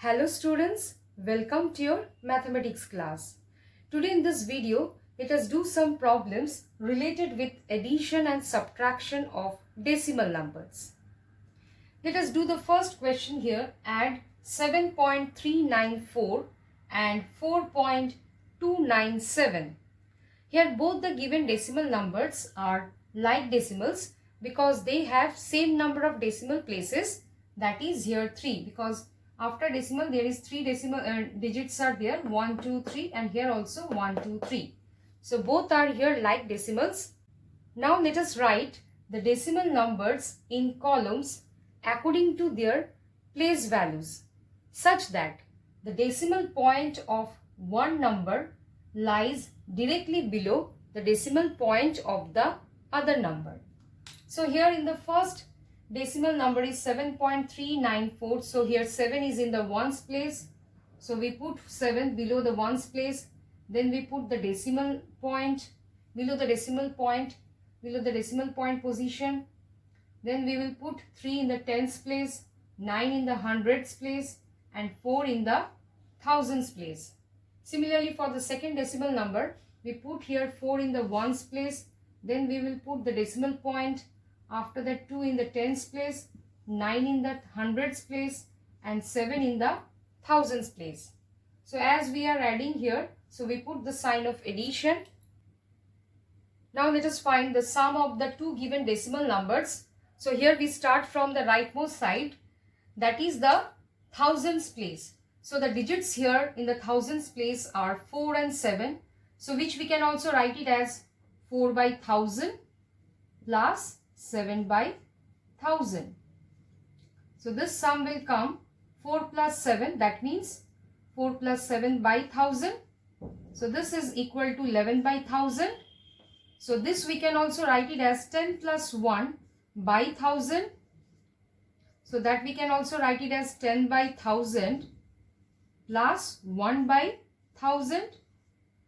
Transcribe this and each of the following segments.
Hello students, welcome to your mathematics class. Today in this video, let us do some problems related with addition and subtraction of decimal numbers. Let us do the first question here. Add 7.394 and 4.297. Here both the given decimal numbers are like decimals because they have same number of decimal places, that is here 3, because after decimal there is 3 decimal digits are there, 1, 2, 3, and here also 1, 2, 3. So both are here like decimals. Now let us write the decimal numbers in columns according to their place values, such that the decimal point of one number lies directly below the decimal point of the other number. So here in the first decimal number is 7.394. So here 7 is in the ones place. So we put 7 below the ones place. Then we put the decimal point below the decimal point, position. Then we will put 3 in the tens place, 9 in the hundreds place, and 4 in the thousands place. Similarly, for the second decimal number, we put here 4 in the ones place. Then we will put the decimal point. After that, 2 in the tens place, 9 in the hundreds place, and 7 in the thousands place. So as we are adding here, so we put the sign of addition. Now let us find the sum of the two given decimal numbers. So here we start from the rightmost side, that is the thousands place. So the digits here in the thousands place are 4 and 7. So which we can also write it as 4 by 1000 plus 7 by 1000. So this sum will come 4 plus 7, that means 4 plus 7 by 1000. So this is equal to 11 by 1000. So this we can also write it as 10 plus 1 by 1000. So that we can also write it as 10 by 1000 plus 1 by 1000.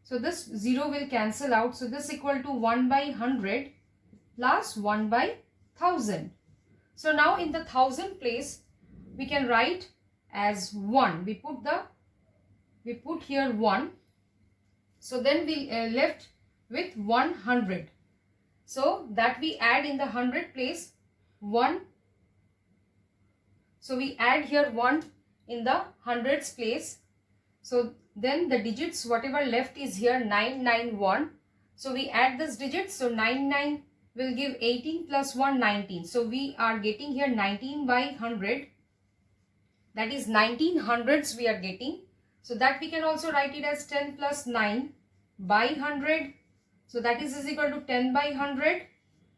So this 0 will cancel out. So this equal to 1 by 100 plus 1 by 1000. So now in the 1000 place we can write as 1. We put here 1. So then we left with 100. So that we add in the 100 place 1. So we add here 1 in the hundreds place. So then the digits whatever left is here 991. So we add this digit. So 99 will give 18 plus 1 19. So we are getting here 19 by 100. That is 19 hundreds we are getting. So that we can also write it as 10 plus 9 by 100. So that is equal to 10 by 100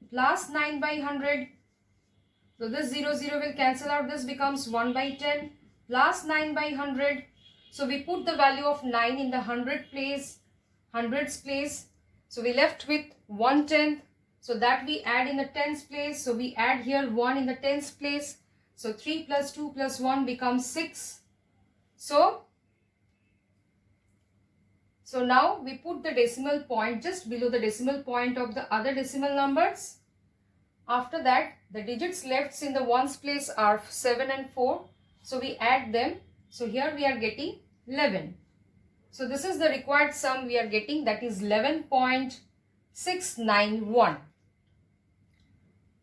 plus 9 by 100. So this 0 will cancel out. This becomes 1 by 10 plus 9 by 100. So we put the value of 9 in the hundreds place. So we left with 1/10. So that we add in the tens place. So we add here 1 in the tens place. So 3 plus 2 plus 1 becomes 6. So now we put the decimal point just below the decimal point of the other decimal numbers. After that, the digits left in the ones place are 7 and 4. So we add them. So here we are getting 11. So this is the required sum we are getting, that is 11.691,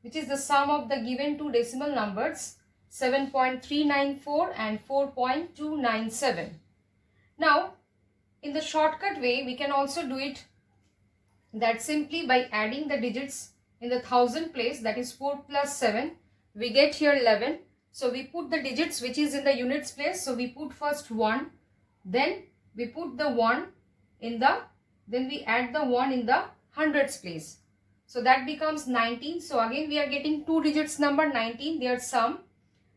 which is the sum of the given two decimal numbers 7.394 and 4.297. Now in the shortcut way we can also do it, that simply by adding the digits in the thousand place, that is 4 plus 7, we get here 11. So we put the digits which is in the units place. So we put first 1, then we put the 1 in the, then we add the 1 in the hundreds place. So that becomes 19. So again we are getting two digits number 19, their sum.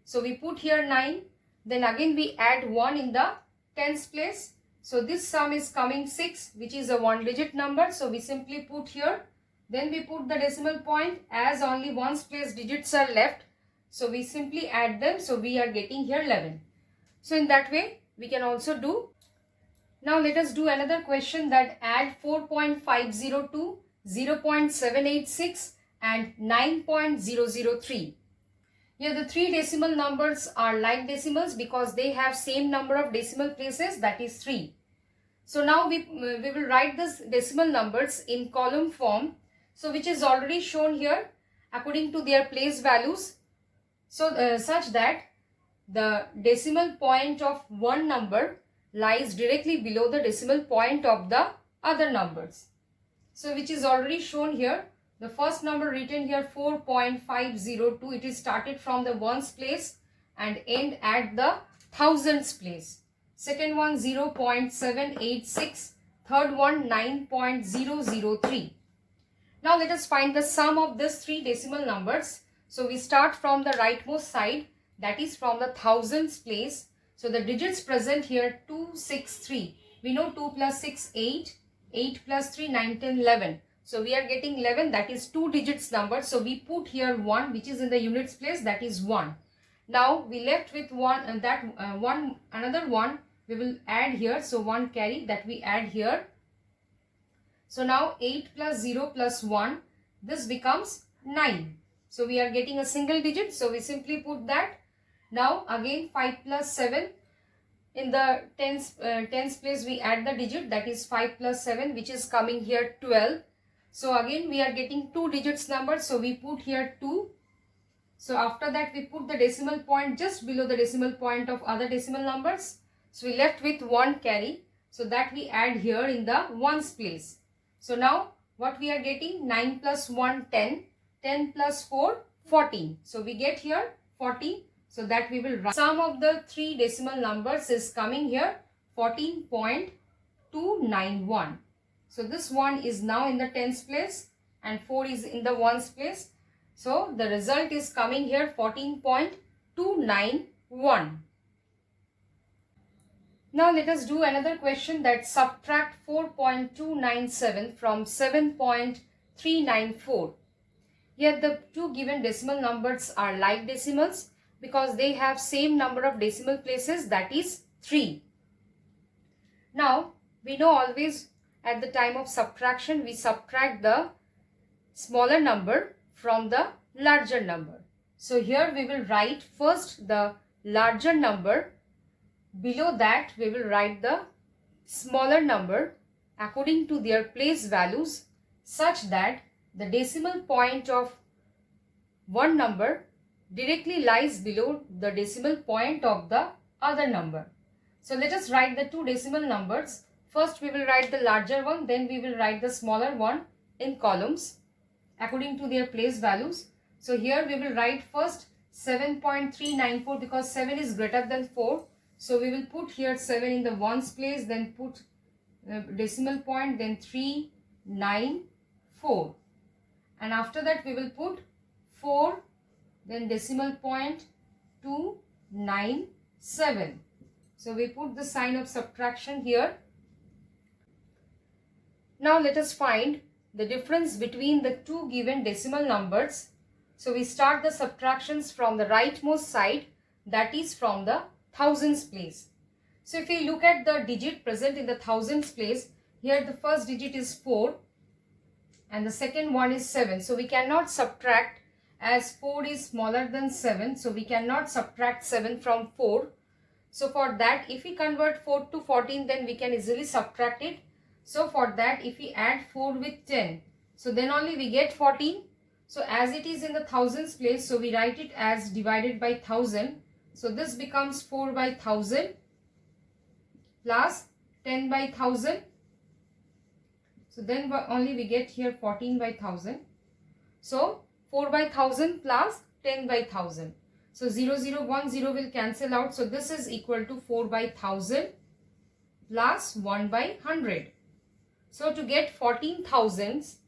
So we put here 9, then again we add 1 in the tens place. So this sum is coming 6, which is a one digit number. So we simply put here, then we put the decimal point, as only ones place digits are left. So we simply add them. So we are getting here 11. So in that way we can also do. Now let us do another question, that add 4.502, 0.786 and 9.003. Here the three decimal numbers are like decimals because they have same number of decimal places, that is 3. So now we will write this decimal numbers in column form, so which is already shown here according to their place values. So such that the decimal point of one number lies directly below the decimal point of the other numbers. So which is already shown here. The first number written here 4.502, it is started from the ones place and end at the thousands place. Second one 0.786, third one 9.003. Now let us find the sum of these three decimal numbers. So we start from the rightmost side, that is from the thousands place. So the digits present here 263. We know 2 plus 6 8, 8 plus 3 9 10 11. So we are getting 11, that is 2 digits number. So we put here 1 which is in the units place, that is 1. Now we left with 1 and that another one we will add here. So 1 carry that we add here. So now 8 plus 0 plus 1, this becomes 9. So we are getting a single digit. So we simply put that. Now again 5 plus 7. In the tens place we add the digit, that is 5 plus 7 which is coming here 12. So again we are getting 2 digits number. So we put here 2. So after that we put the decimal point just below the decimal point of other decimal numbers. So we left with 1 carry. So that we add here in the ones place. So now what we are getting, 9 plus 1 10, 10 plus 4 14. So we get here 14. So that we will write. Sum of the three decimal numbers is coming here 14.291. So this one is now in the tens place and 4 is in the ones place. So the result is coming here 14.291. Now let us do another question, that subtract 4.297 from 7.394. Here the two given decimal numbers are like decimals because they have same number of decimal places, that is 3. Now we know always at the time of subtraction we subtract the smaller number from the larger number. So here we will write first the larger number, below that we will write the smaller number according to their place values, such that the decimal point of one number directly lies below the decimal point of the other number. So let us write the two decimal numbers. First we will write the larger one, then we will write the smaller one in columns according to their place values. So here we will write first 7.394 because 7 is greater than 4. So we will put here 7 in the ones place, then put decimal point, then 394. And after that we will put 4, then decimal point 297. So we put the sign of subtraction here. Now let us find the difference between the two given decimal numbers. So we start the subtractions from the rightmost side, that is from the thousands place. So if you look at the digit present in the thousands place, here the first digit is 4 and the second one is 7. So we cannot subtract, as 4 is smaller than 7. So we cannot subtract 7 from 4. So for that, if we convert 4 to 14, then we can easily subtract it. So for that, if we add 4 with 10, so then only we get 14. So as it is in the thousands place, so we write it as divided by 1000. So this becomes 4 by 1000 plus 10 by 1000. So then only we get here 14 by 1000. So 4 by 1000 plus 10 by 1000. So 0, 0, 1, 0 will cancel out. So this is equal to 4 by 1000 plus 1 by 100. So to get 14 thousands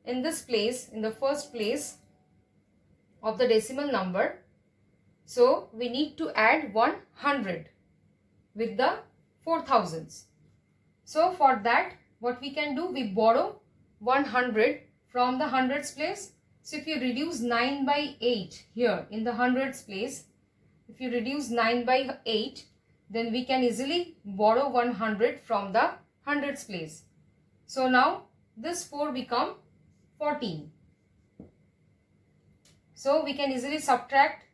in this place, in the first place of the decimal number, so we need to add 100 with the 4 thousands. So for that, what we can do, we borrow 100 from the hundreds place. So if you reduce 9 by 8 here in the hundreds place, if you reduce 9 by 8, then we can easily borrow 100 from the hundreds place. So now this 4 become 14. So we can easily subtract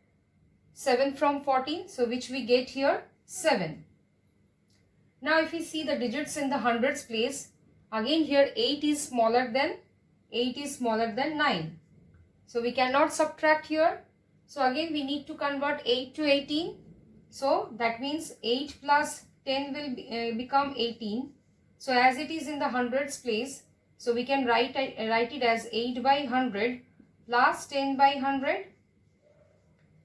7 from 14. So which we get here 7. Now if we see the digits in the hundreds place, again here 8 is smaller than 9. So we cannot subtract here. So again we need to convert 8 to 18. So that means 8 plus 10 will become 18. So as it is in the hundreds place, so we can write it as 8 by 100 plus 10 by 100.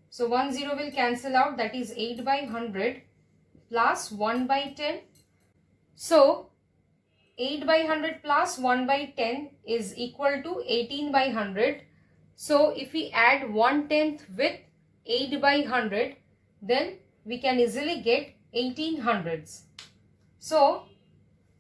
So 1 0 will cancel out, that is 8 by 100 plus 1 by 10. So 8 by 100 plus 1 by 10 is equal to 18 by 100. So if we add 1/10 with 8 by 100, then we can easily get 18 hundredths. So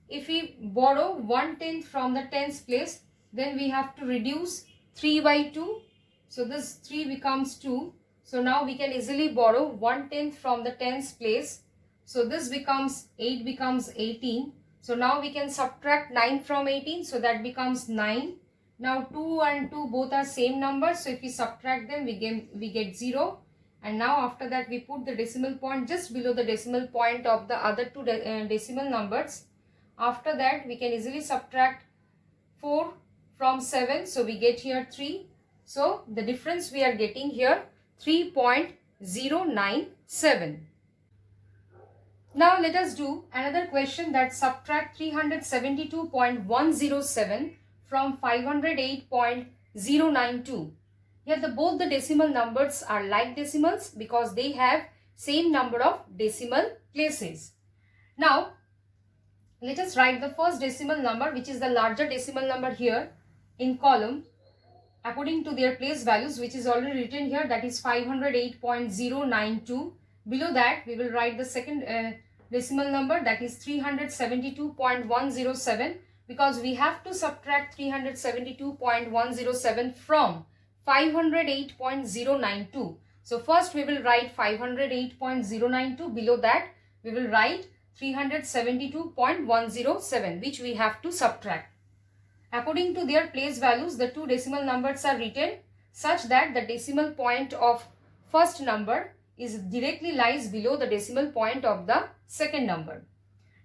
if we borrow 1/10 from the tens place, then we have to reduce 3 by 2. So this 3 becomes 2. So now we can easily borrow 1/10 from the tens place. So this becomes 8 becomes 18. So now we can subtract 9 from 18. So that becomes 9. Now 2 and 2 both are same numbers. So if we subtract them, we get 0. And now after that we put the decimal point just below the decimal point of the other two decimal numbers. After that we can easily subtract 4 from 7. So we get here 3. So the difference we are getting here 3.097. Now let us do another question, that subtract 372.107 from 508.092. Here both the decimal numbers are like decimals because they have same number of decimal places. Now let us write the first decimal number, which is the larger decimal number here in column according to their place values, which is already written here, that is 508.092. Below that we will write the second decimal number, that is 372.107, because we have to subtract 372.107 from 508.092. So first we will write 508.092. Below that we will write 372.107, which we have to subtract. According to their place values, the two decimal numbers are written such that the decimal point of first number is directly lies below the decimal point of the second number.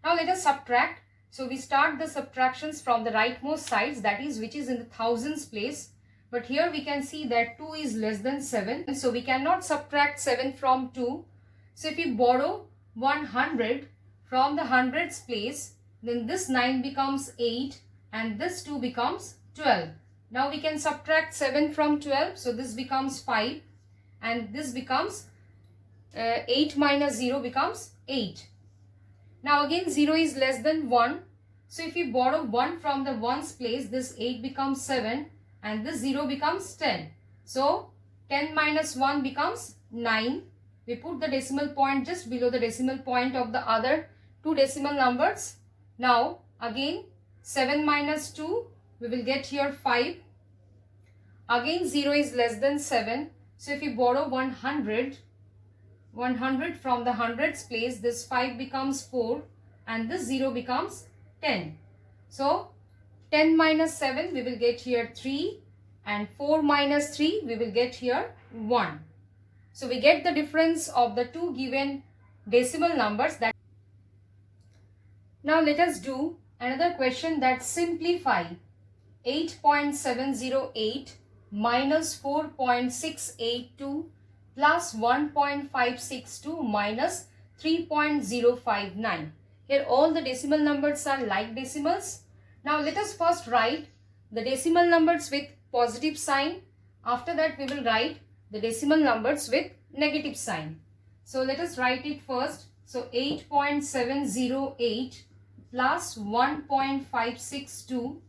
Now let us subtract. So we start the subtractions from the rightmost sides, that is which is in the thousands place. But here we can see that 2 is less than 7. So we cannot subtract 7 from 2. So if we borrow 100 from the hundreds place, then this 9 becomes 8 and this 2 becomes 12. Now we can subtract 7 from 12. So this becomes 5 and this becomes 8 minus 0 becomes 8. Now again 0 is less than 1. So if we borrow 1 from the ones place, this 8 becomes 7 and this 0 becomes 10. So 10 minus 1 becomes 9. We put the decimal point just below the decimal point of the other two decimal numbers. Now again 7 minus 2, we will get here 5. Again 0 is less than 7. So if we borrow 100 from the hundreds place, this 5 becomes 4 and this 0 becomes 10. So 10 minus 7, we will get here 3 and 4 minus 3, we will get here 1. So we get the difference of the two given decimal numbers. That now let us do another question, that simplify 8.708 minus 4.682 plus 1.562 minus 3.059. Here all the decimal numbers are like decimals. Now let us first write the decimal numbers with positive sign. After that we will write the decimal numbers with negative sign. So let us write it first. So 8.708 plus 1.562,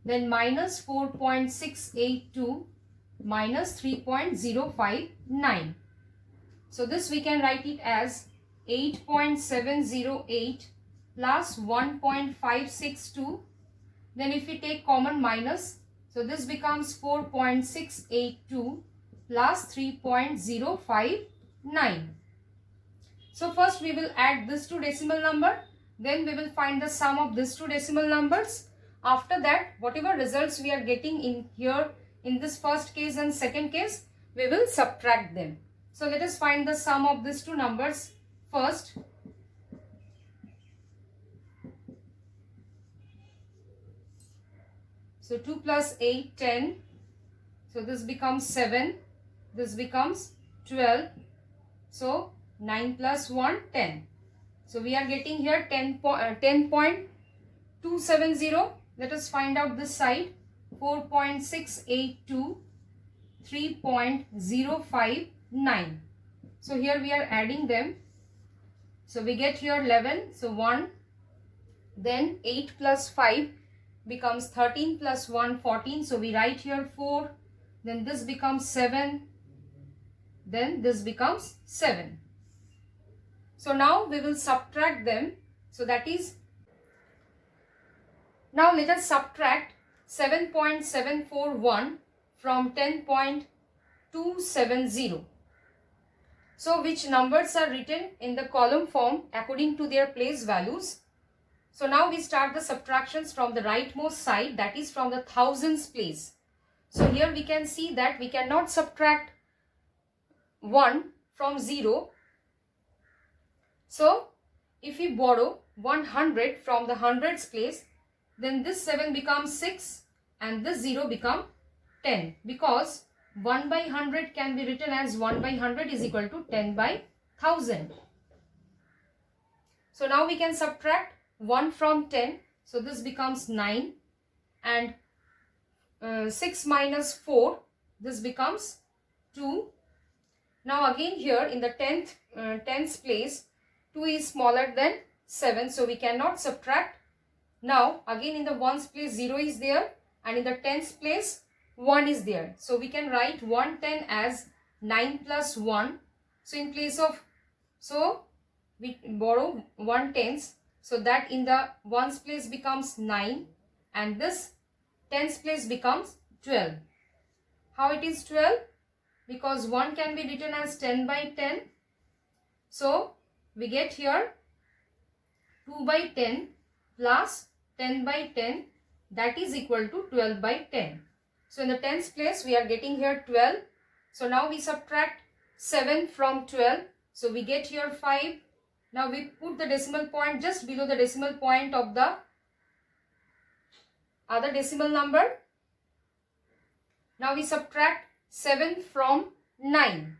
then minus 4.682 minus 3.059. So this we can write it as 8.708 plus 1.562. Then if we take common minus, so this becomes 4.682 plus 3.059. So first we will add this two decimal number, then we will find the sum of these two decimal numbers. After that, whatever results we are getting in here in this first case and second case, we will subtract them. So let us find the sum of these two numbers first. So 2 plus 8, 10. So this becomes 7. This becomes 12. So 9 plus 1, 10. So we are getting here 10.270. Let us find out this side. 4.682, 3.059. So here we are adding them. So we get here 11. So 1. Then 8 plus 5 becomes 13 plus 1, 14. So we write here 4. Then this becomes 7. Then this becomes 7. So now we will subtract them. So that is, now let us subtract 7.741 from 10.270. So which numbers are written in the column form according to their place values. So now we start the subtractions from the rightmost side, that is from the thousands place. So here we can see that we cannot subtract 1 from 0. So if we borrow 100 from the hundreds place, then this 7 becomes 6 and this 0 become 10, because 1 by 100 can be written as 1 by 100 is equal to 10 by 1000. So now we can subtract 1 from 10. So this becomes 9, and 6 minus 4, this becomes 2. Now again here in the tens place, 2 is smaller than 7. So we cannot subtract. Now again in the ones place 0 is there, and in the tens place 1 is there. So we can write 110 as 9 plus 1. So in place of, so we borrow 1/10. So that in the ones place becomes 9 and this tens place becomes 12. How it is 12? Because 1 can be written as 10 by 10. So we get here 2 by 10 plus 10 by 10, that is equal to 12 by 10. So in the tens place we are getting here 12. So now we subtract 7 from 12. So we get here 5. Now we put the decimal point just below the decimal point of the other decimal number. Now we subtract 7 from 9.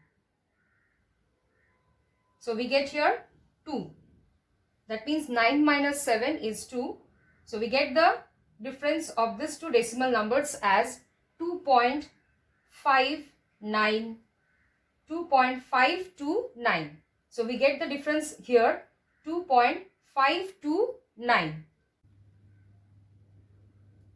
So we get here 2. That means 9 minus 7 is 2. So we get the difference of these two decimal numbers as 2.529. So we get the difference here 2.529.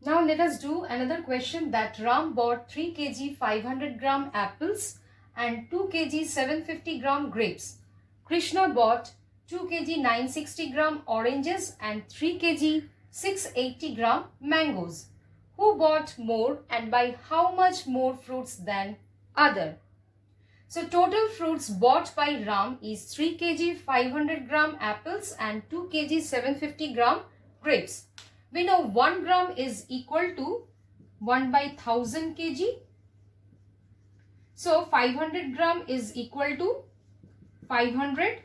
Now let us do another question that Ram bought 3 kg 500 gram apples and 2 kg 750 gram grapes. Krishna bought 2 kg 960 gram oranges and 3 kg 680 gram mangoes. Who bought more and by how much more fruits than other? So total fruits bought by Ram is 3 kg 500 gram apples and 2 kg 750 gram grapes. We know 1 gram is equal to 1 by 1000 kg. So 500 gram is equal to 500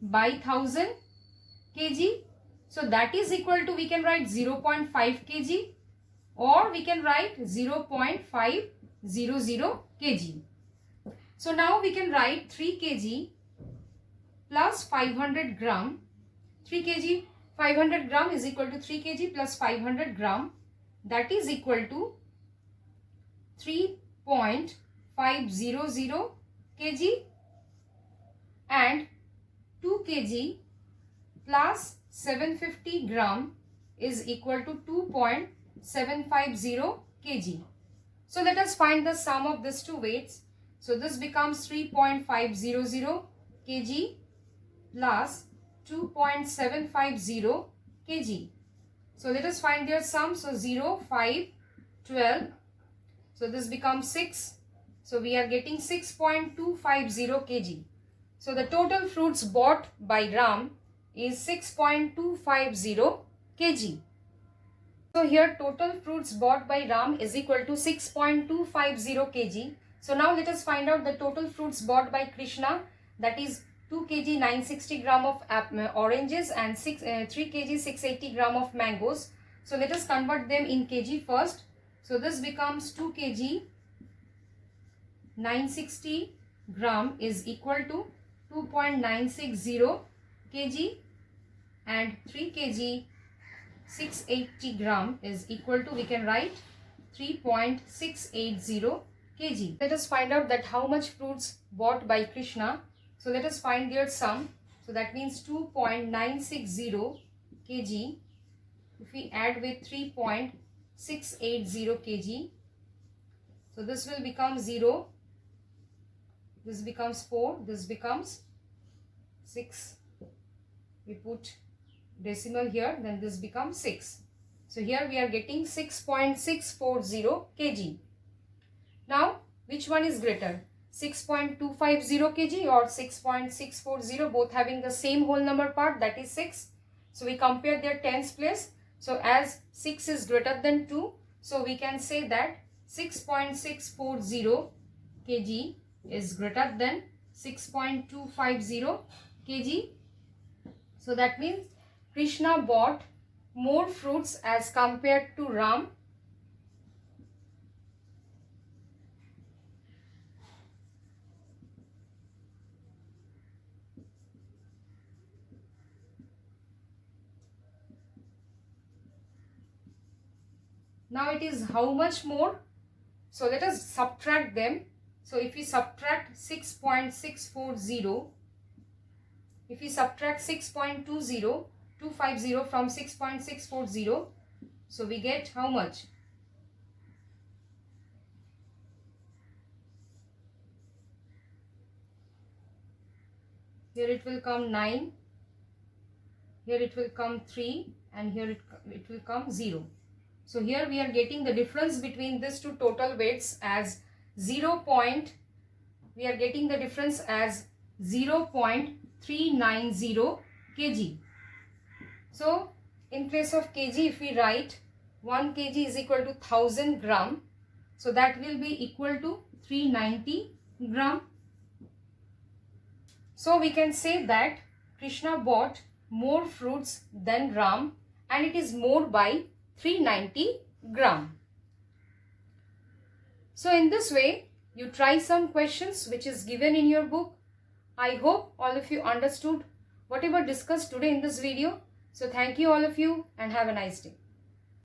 by 1000 kg. So that is equal to, we can write 0.5 kg or we can write 0.500 kg. So now we can write 3 kg plus 500 gram. 3 kg 500 gram is equal to 3 kg plus 500 gram. That is equal to 3.500 kg, and 2 kg plus 750 gram is equal to 2.750 kg. So let us find the sum of these two weights. So this becomes 3.500 kg plus 2.750 kg. So let us find their sum. So 0, 5, 12. So this becomes 6. So we are getting 6.250 kg. So the total fruits bought by Ram is 6.250 kg. So here total fruits bought by Ram is equal to 6.250 kg. So now let us find out the total fruits bought by Krishna, that is 2 kg 960 gram of oranges and 3 kg 680 gram of mangoes. So let us convert them in kg first. So this becomes 2 kg 960 gram is equal to 2.960 kg and 3 kg 680 gram is equal to, we can write 3.680 kg. Let us find out that how much fruits bought by Krishna. So let us find their sum. So that means 2.960 kg. If we add with 3.680 kg, so this will become 0. This becomes 4. This becomes 6. We put decimal here, then this becomes 6. So here we are getting 6.640 kg. Now, which one is greater? 6.250 kg or 6.640, both having the same whole number part, that is 6. So we compare their tens place. So as 6 is greater than 2, so we can say that 6.640 kg is greater than 6.250 kg. So that means Krishna bought more fruits as compared to Ram. Now it is how much more? So let us subtract them. So if we subtract 6.640, if we subtract 6.250 from 6.640, so we get how much? Here it will come 9, here it will come 3, and here it will come 0. So here we are getting the difference between these two total weights as 0.390 kg. So in place of kg, if we write 1 kg is equal to 1000 gram, so that will be equal to 390 gram. So we can say that Krishna bought more fruits than Ram, and it is more by 390 gram. So in this way, you try some questions which is given in your book. I hope all of you understood whatever discussed today in this video. So thank you all of you and have a nice day.